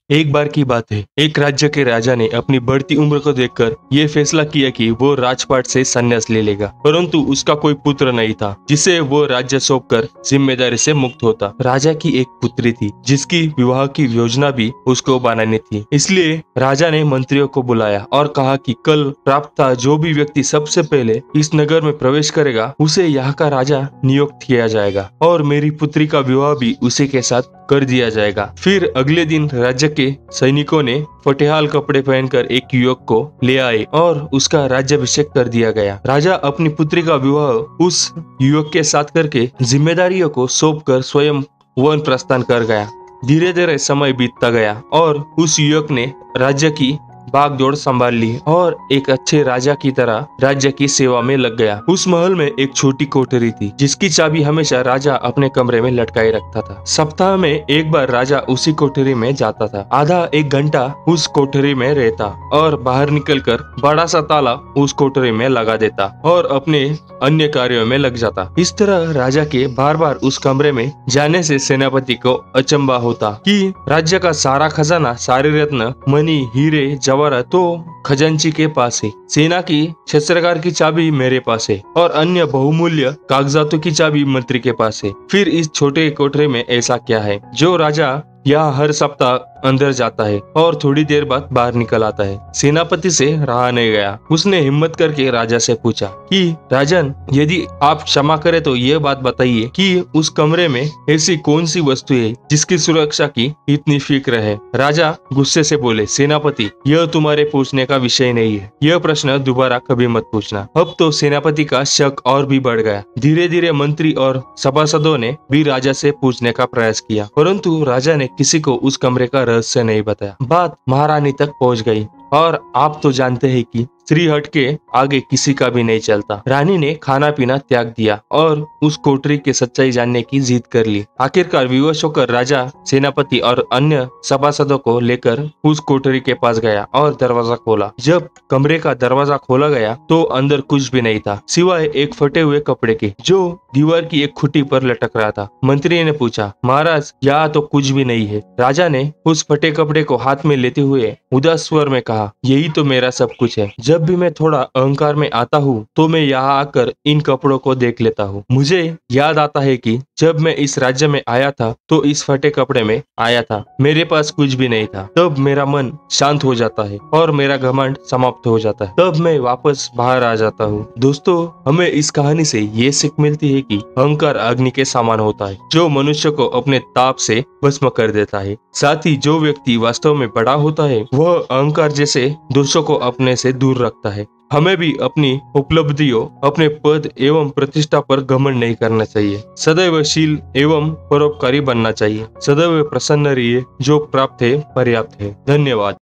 एक बार की बात है, एक राज्य के राजा ने अपनी बढ़ती उम्र को देखकर ये फैसला किया कि वो राजपाट से संन्यास ले लेगा, परंतु उसका कोई पुत्र नहीं था जिसे वो राज्य सौंपकर जिम्मेदारी से मुक्त होता। राजा की एक पुत्री थी जिसकी विवाह की योजना भी उसको बनानी थी। इसलिए राजा ने मंत्रियों को बुलाया और कहा कि कल प्राप्त जो भी व्यक्ति सबसे पहले इस नगर में प्रवेश करेगा उसे यहाँ का राजा नियुक्त किया जाएगा और मेरी पुत्री का विवाह भी उसी के साथ कर दिया जाएगा। फिर अगले दिन राज्य के सैनिकों ने फटेहाल कपड़े पहनकर एक युवक को ले आए और उसका राज्याभिषेक कर दिया गया। राजा अपनी पुत्री का विवाह उस युवक के साथ करके जिम्मेदारियों को सौंपकर स्वयं वन प्रस्थान कर गया। धीरे धीरे समय बीतता गया और उस युवक ने राज्य की भागदौड़ संभाल ली और एक अच्छे राजा की तरह राज्य की सेवा में लग गया। उस महल में एक छोटी कोठरी थी जिसकी चाबी हमेशा राजा अपने कमरे में लटकाए रखता था। सप्ताह में एक बार राजा उसी कोठरी में जाता था, आधा एक घंटा उस कोठरी में रहता और बाहर निकलकर बड़ा सा ताला उस कोठरी में लगा देता और अपने अन्य कार्यों में लग जाता। इस तरह राजा के बार बार उस कमरे में जाने से सेनापति को अचंभा होता कि राज्य का सारा खजाना, सारे रत्न, मणि, हीरे, जवाहरात तो खजांची के पास है, सेना की शस्त्रागार की चाबी मेरे पास है और अन्य बहुमूल्य कागजातों की चाबी मंत्री के पास है। फिर इस छोटे कोठरी में ऐसा क्या है जो राजा यहाँ हर सप्ताह अंदर जाता है और थोड़ी देर बाद बाहर निकल आता है? सेनापति से रहा नहीं गया। उसने हिम्मत करके राजा से पूछा कि राजन, यदि आप क्षमा करें तो ये बात बताइए कि उस कमरे में ऐसी कौन सी वस्तु है जिसकी सुरक्षा की इतनी फिक्र है? राजा गुस्से से बोले, सेनापति, यह तुम्हारे पूछने का विषय नहीं है, यह प्रश्न दोबारा कभी मत पूछना। अब तो सेनापति का शक और भी बढ़ गया। धीरे धीरे मंत्री और सभासदों ने भी राजा से पूछने का प्रयास किया, परंतु राजा ने किसी को उस कमरे का रहस्य नहीं बताया। बात महारानी तक पहुंच गई और आप तो जानते हैं कि स्त्री हट के आगे किसी का भी नहीं चलता। रानी ने खाना पीना त्याग दिया और उस कोठरी की सच्चाई जानने की जिद कर ली। आखिरकार विवश होकर राजा सेनापति और अन्य सभासदों को लेकर उस कोठरी के पास गया और दरवाजा खोला। जब कमरे का दरवाजा खोला गया तो अंदर कुछ भी नहीं था सिवाय एक फटे हुए कपड़े के जो दीवार की एक खुटी पर लटक रहा था। मंत्री ने पूछा, महाराज, यहाँ तो कुछ भी नहीं है। राजा ने उस फटे कपड़े को हाथ में लेते हुए उदास स्वर में कहा, यही तो मेरा सब कुछ है। जब भी मैं थोड़ा अहंकार में आता हूँ तो मैं यहाँ आकर इन कपड़ों को देख लेता हूँ। मुझे याद आता है कि जब मैं इस राज्य में आया था तो इस फटे कपड़े में आया था, मेरे पास कुछ भी नहीं था। तब मेरा मन शांत हो जाता है और मेरा घमंड समाप्त हो जाता है। तब मैं वापस बाहर आ जाता हूँ। दोस्तों, हमें इस कहानी से ये सीख मिलती है कि अहंकार अग्नि के समान होता है जो मनुष्य को अपने ताप से भस्म कर देता है। साथ ही जो व्यक्ति वास्तव में बड़ा होता है वह अहंकार जैसे दोषों को अपने से दूर रखता है। हमें भी अपनी उपलब्धियों, अपने पद एवं प्रतिष्ठा पर घमंड नहीं करना चाहिए। सदैव शील एवं परोपकारी बनना चाहिए। सदैव प्रसन्न रहिए, जो प्राप्त है पर्याप्त है। धन्यवाद।